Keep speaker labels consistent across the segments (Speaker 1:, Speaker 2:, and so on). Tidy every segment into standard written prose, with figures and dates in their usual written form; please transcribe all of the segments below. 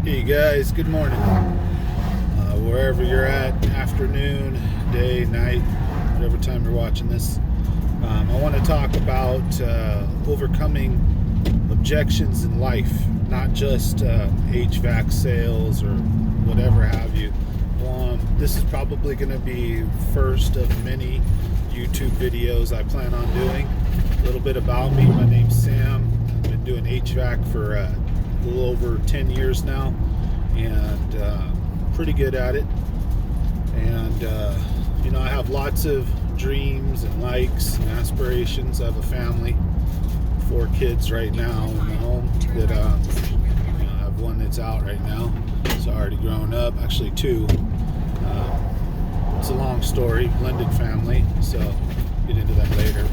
Speaker 1: Hey guys, good morning. Wherever you're at, afternoon, day, night, whatever time you're watching this, I want to talk about overcoming objections in life, not just HVAC sales or whatever have you. This is probably going to be first of many YouTube videos I plan on doing. A little bit about me. My name's Sam. I've been doing HVAC for a little over 10 years now, and pretty good at it. And I have lots of dreams and likes and aspirations. I have a family, 4 kids right now in the home that I have one that's out right now. It's already grown up, actually 2. It's a long story, blended family, so get into that later.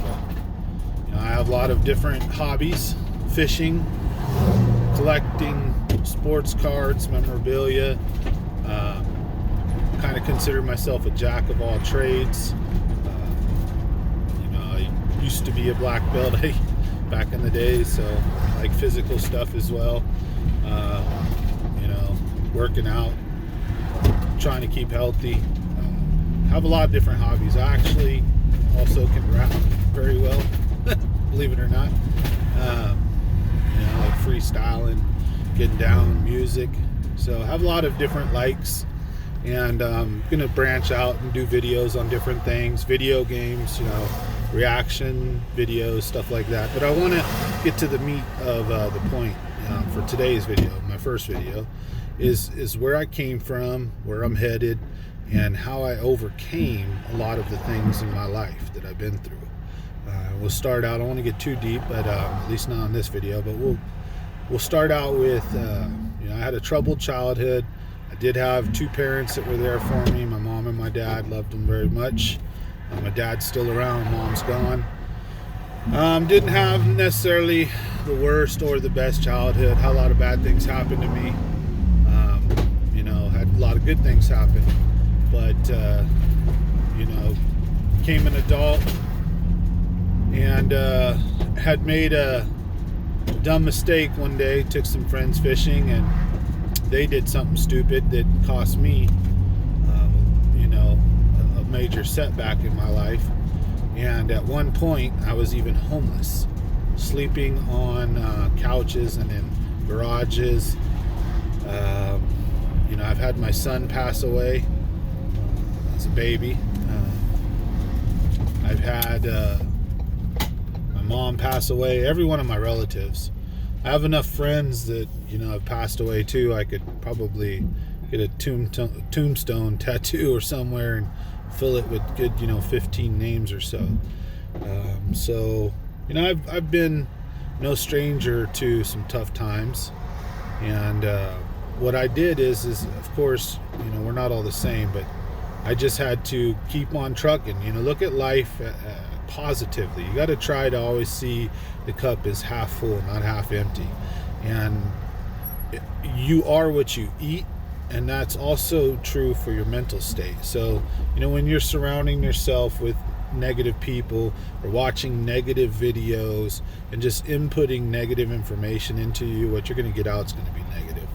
Speaker 1: But I have a lot of different hobbies: fishing, collecting sports cards, memorabilia. Kind of consider myself a jack of all trades. I used to be a black belt back in the day, so I like physical stuff as well. Working out, trying to keep healthy. Have a lot of different hobbies. I actually also can rap very well, believe it or not. Like freestyling, getting down, music. So I have a lot of different likes, and I'm gonna branch out and do videos on different things, video games, reaction videos, stuff like that. But I want to get to the meat of the point for today's video. My first video is where I came from, where I'm headed, and how I overcame a lot of the things in my life that I've been through. We'll start out, I don't want to get too deep, but at least not in this video, but we'll start out with, I had a troubled childhood. I did have 2 parents that were there for me, my mom and my dad. Loved them very much. My dad's still around, mom's gone. Didn't have necessarily the worst or the best childhood. Had a lot of bad things happen to me. Had a lot of good things happen. But, became an adult and had made a dumb mistake one day. Took some friends fishing, and they did something stupid that cost me, a major setback in my life. And at one point, I was even homeless, sleeping on couches and in garages. I've had my son pass away as a baby. I've had my mom pass away. Every one of my relatives. I have enough friends that have passed away too. I could probably get a tombstone tattoo or somewhere and fill it with good 15 names or so. I've been no stranger to some tough times, and what I did is of course we're not all the same, but I just had to keep on trucking. Look at life positively. You got to try to always see the cup as half full, not half empty. And you are what you eat, and that's also true for your mental state. So when you're surrounding yourself with negative people or watching negative videos and just inputting negative information into you, what you're going to get out is going to be negative.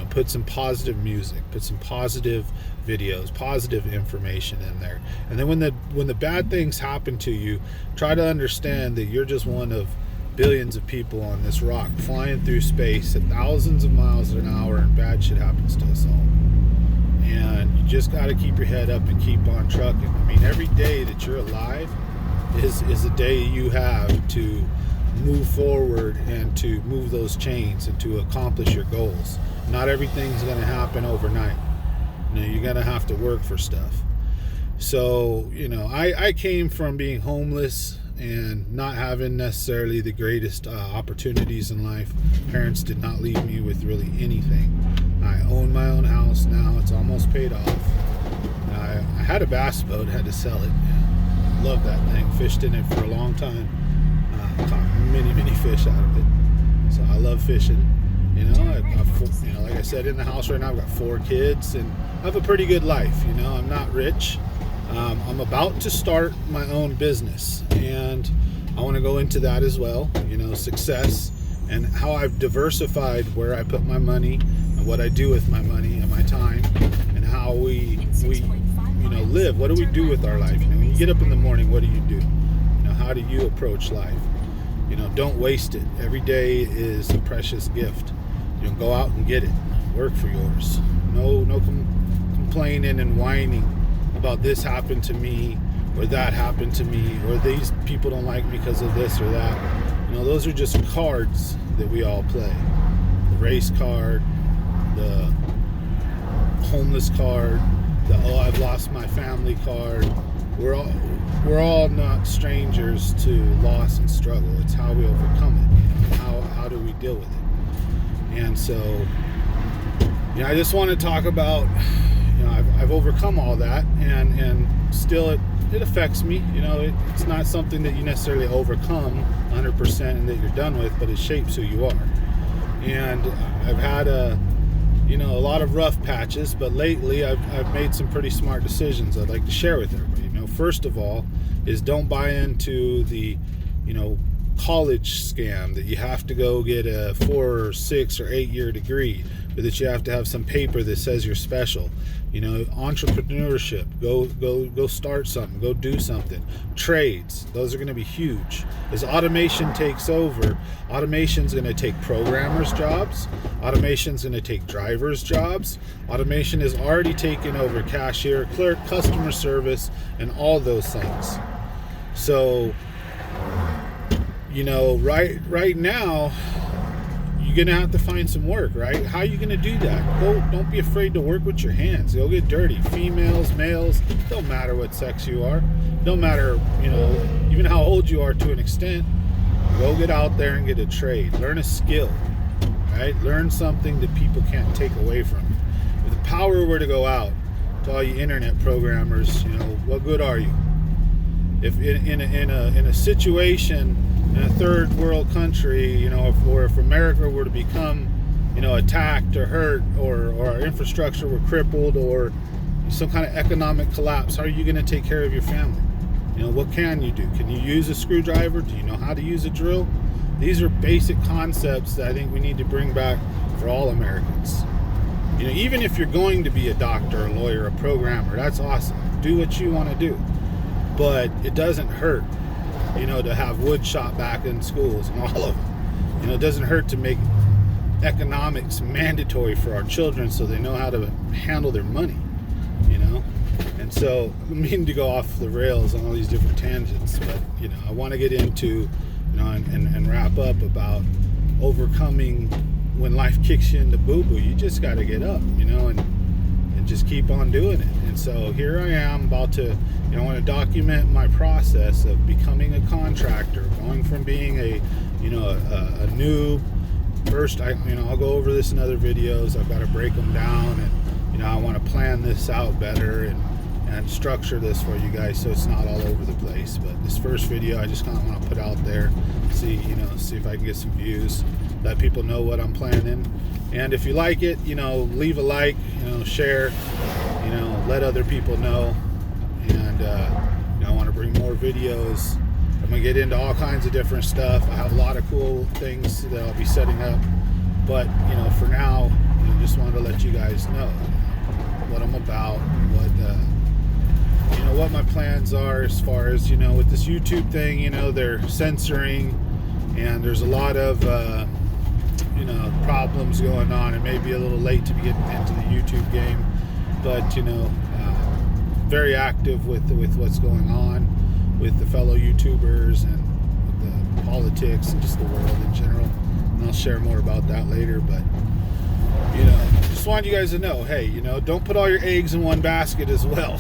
Speaker 1: Put some positive music, put some positive videos, positive information in there. And then when the bad things happen to you, try to understand that you're just one of billions of people on this rock flying through space at thousands of miles an hour, and bad shit happens to us all. And you just got to keep your head up and keep on trucking. Every day that you're alive is a day you have to move forward and to move those chains and to accomplish your goals. Not everything's going to happen overnight. You're going to have to work for stuff. So, I came from being homeless and not having necessarily the greatest opportunities in life. Parents did not leave me with really anything. I own my own house now. It's almost paid off. I had a bass boat, had to sell it. Loved that thing. Fished in it for a long time. Caught many fish out of it. So I love fishing. Like I said, in the house right now, I've got 4 kids, and I have a pretty good life. I'm not rich. I'm about to start my own business, and I want to go into that as well. Success and how I've diversified where I put my money, and what I do with my money and my time, and how we live. What do we do with our life? When you get up in the morning, what do you do? How do you approach life? Don't waste it. Every day is a precious gift. Go out and get it. Work for yours. No complaining and whining about this happened to me or that happened to me or these people don't like me because of this or that. Those are just cards that we all play. The race card, the homeless card, the I've lost my family card. We're all not strangers to loss and struggle. It's how we overcome it. How do we deal with it? And so, I just want to talk about, I've overcome all that, and still it affects me. It's not something that you necessarily overcome 100% and that you're done with, but it shapes who you are. And I've had a lot of rough patches, but lately I've made some pretty smart decisions I'd like to share with everybody. First of all is don't buy into the, college scam that you have to go get a 4 or 6 or 8 year degree, or that you have to have some paper that says you're special. Entrepreneurship, go start something, go do something. Trades, those are going to be huge. As automation takes over, automation's going to take programmers' jobs, automation's going to take drivers' jobs. Automation has already taken over cashier, clerk, customer service, and all those things. So, right now, you're going to have to find some work, right? How are you going to do that? Don't be afraid to work with your hands. Go get dirty. Females, males, don't matter what sex you are. Don't matter, even how old you are to an extent. Go get out there and get a trade. Learn a skill, right? Learn something that people can't take away from you. If the power were to go out to all you internet programmers, what good are you? If in a situation in a third world country, if America were to become, attacked or hurt, or our infrastructure were crippled, or some kind of economic collapse, how are you going to take care of your family? What can you do? Can you use a screwdriver? Do you know how to use a drill? These are basic concepts that I think we need to bring back for all Americans. Even if you're going to be a doctor, a lawyer, a programmer, that's awesome. Do what you want to do. But it doesn't hurt, to have wood shop back in schools and all of them. It doesn't hurt to make economics mandatory for our children so they know how to handle their money, And so, I mean to go off the rails on all these different tangents, but, I want to get into, and wrap up about overcoming when life kicks you into boo-boo. You just got to get up, and just keep on doing it. And so here I am about to, I want to document my process of becoming a contractor, going from being a noob. First, I'll go over this in other videos. I've got to break them down, and I want to plan this out better and structure this for you guys so it's not all over the place. But this first video, I just kind of want to put out there, see if I can get some views, let people know what I'm planning. And if you like it, leave a like, share, let other people know. And I want to bring more videos. I'm gonna get into all kinds of different stuff. I have a lot of cool things that I'll be setting up, but for now, just wanted to let you guys know what I'm about, what my plans are as far as with this YouTube thing. They're censoring, and there's a lot of problems going on. It may be a little late to be getting into the YouTube game, but very active with what's going on with the fellow YouTubers and with the politics and just the world in general. And I'll share more about that later. But just want you guys to know, hey, don't put all your eggs in one basket as well.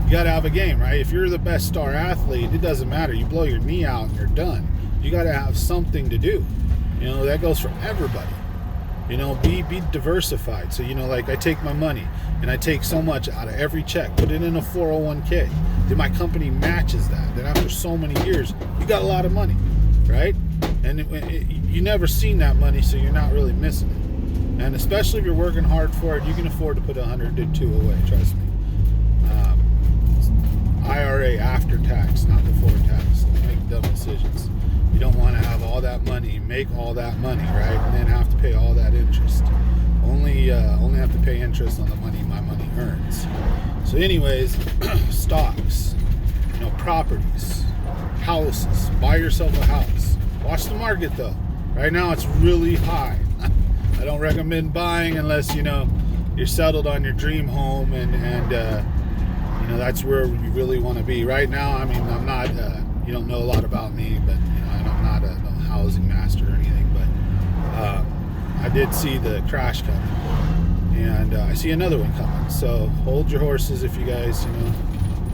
Speaker 1: You got to have a game, right? If you're the best star athlete, it doesn't matter. You blow your knee out and you're done. You got to have something to do. That goes for everybody. Be diversified. So, like I take my money and I take so much out of every check, put it in a 401k. Then my company matches that. Then after so many years, you got a lot of money, right? And you never seen that money, so you're not really missing it. And especially if you're working hard for it, you can afford to put 100 to 2 away, trust me. IRA after tax, not before tax. Don't make dumb decisions. You don't want to have all that money, make all that money, right? And then have to pay all that interest. Only only have to pay interest on the money my money earns. So anyways, stocks, properties, houses. Buy yourself a house. Watch the market though. Right now it's really high. I don't recommend buying unless you're settled on your dream home and that's where you really want to be. Right now, I mean, I'm not. You don't know a lot about me, but I'm not a housing master or anything. But I did see the crash coming, and I see another one coming. So hold your horses if you guys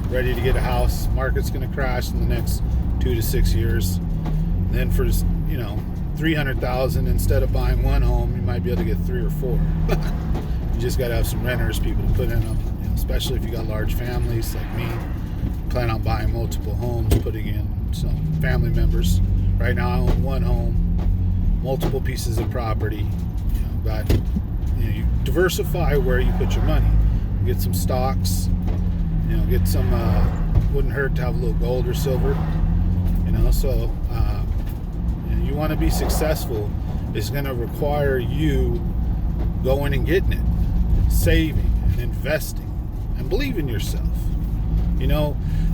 Speaker 1: ready to get a house. Market's going to crash in the next 2 to 6 years. And then for $300,000, instead of buying one home, you might be able to get 3 or 4. You just got to have some renters, people to put in them. Especially if you got large families like me, plan on buying multiple homes, putting in some family members. Right now I own one home, multiple pieces of property. You diversify where you put your money. Get some stocks, get some, wouldn't hurt to have a little gold or silver, so you want to be successful. It's going to require you going and getting it, saving and investing. And believe in yourself.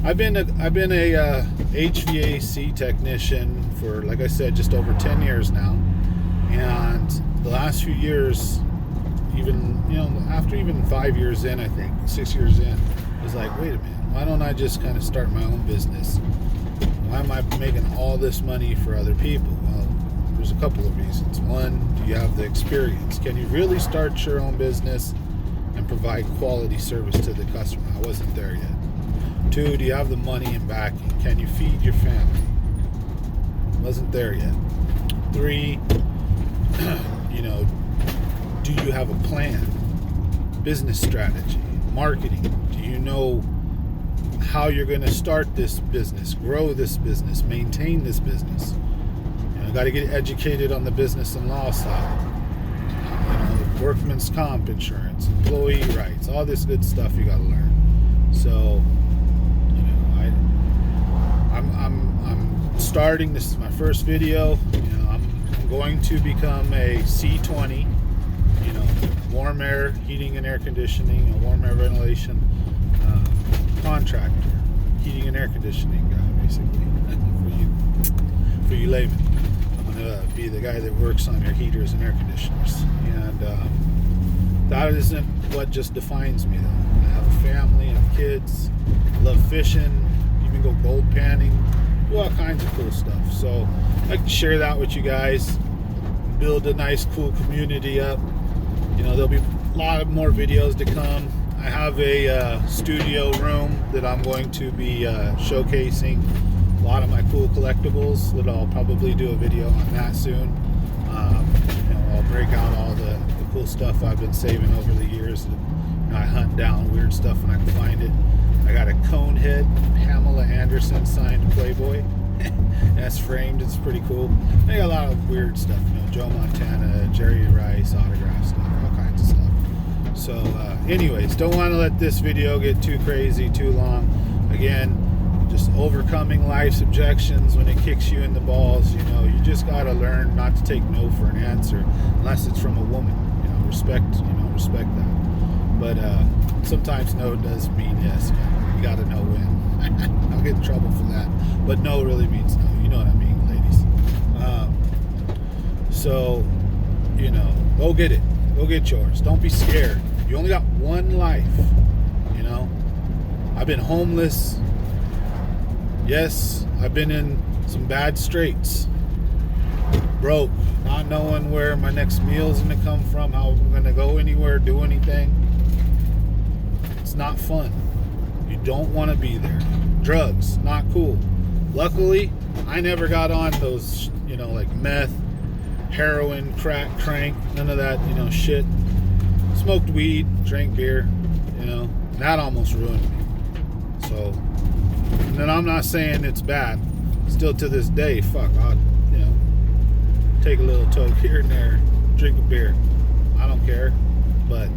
Speaker 1: I've been a HVAC technician for, like I said, just over 10 years now. And the last few years, even after even 5 years in, I think 6 years in, I was like, wait a minute, why don't I just kind of start my own business? Why am I making all this money for other people? Well, there's a couple of reasons. One, do you have the experience? Can you really start your own business and provide quality service to the customer? I wasn't there yet. 2, do you have the money and backing? Can you feed your family? Wasn't there yet. 3, do you have a plan? Business strategy, marketing? Do you know how you're going to start this business, grow this business, maintain this business? Got to get educated on the business and law side. Workman's comp insurance, employee rights, all this good stuff you got to learn. So, I'm starting. This is my first video. I'm going to become a C20. Warm air heating and air conditioning, a warm air ventilation contractor, heating and air conditioning guy, basically. for you laymen. Be the guy that works on your heaters and air conditioners, and that isn't what just defines me though. I have a family, I have kids, I love fishing, even go gold panning, do all kinds of cool stuff. So I like to share that with you guys, build a nice cool community up. There'll be a lot of more videos to come. I have a studio room that I'm going to be showcasing a lot of my cool collectibles that I'll probably do a video on that soon. I'll break out all the cool stuff I've been saving over the years. I hunt down weird stuff when I can find it. I got a cone head Pamela Anderson signed Playboy. That's framed. It's pretty cool. I got a lot of weird stuff. Joe Montana, Jerry Rice, autograph stuff, all kinds of stuff. So anyways, don't want to let this video get too crazy, too long. Again, just overcoming life's objections when it kicks you in the balls. You just got to learn not to take no for an answer unless it's from a woman. Respect that. But sometimes no does mean yes. You got to know when. I'll get in trouble for that. But no really means no. You know what I mean, ladies. So, go get it. Go get yours. Don't be scared. You only got one life. I've been homeless. Yes, I've been in some bad straits. Broke, not knowing where my next meal's gonna come from, how I'm gonna go anywhere, do anything. It's not fun. You don't want to be there. Drugs, not cool. Luckily, I never got on those, like meth, heroin, crack, crank, none of that, shit. Smoked weed, drank beer, that almost ruined me. So, and I'm not saying it's bad. Still to this day, fuck, I'll, take a little toke here and there, drink a beer. I don't care. But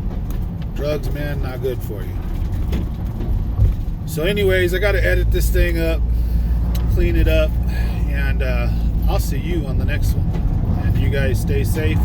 Speaker 1: drugs, man, not good for you. So anyways, I got to edit this thing up, clean it up, and I'll see you on the next one. And you guys stay safe.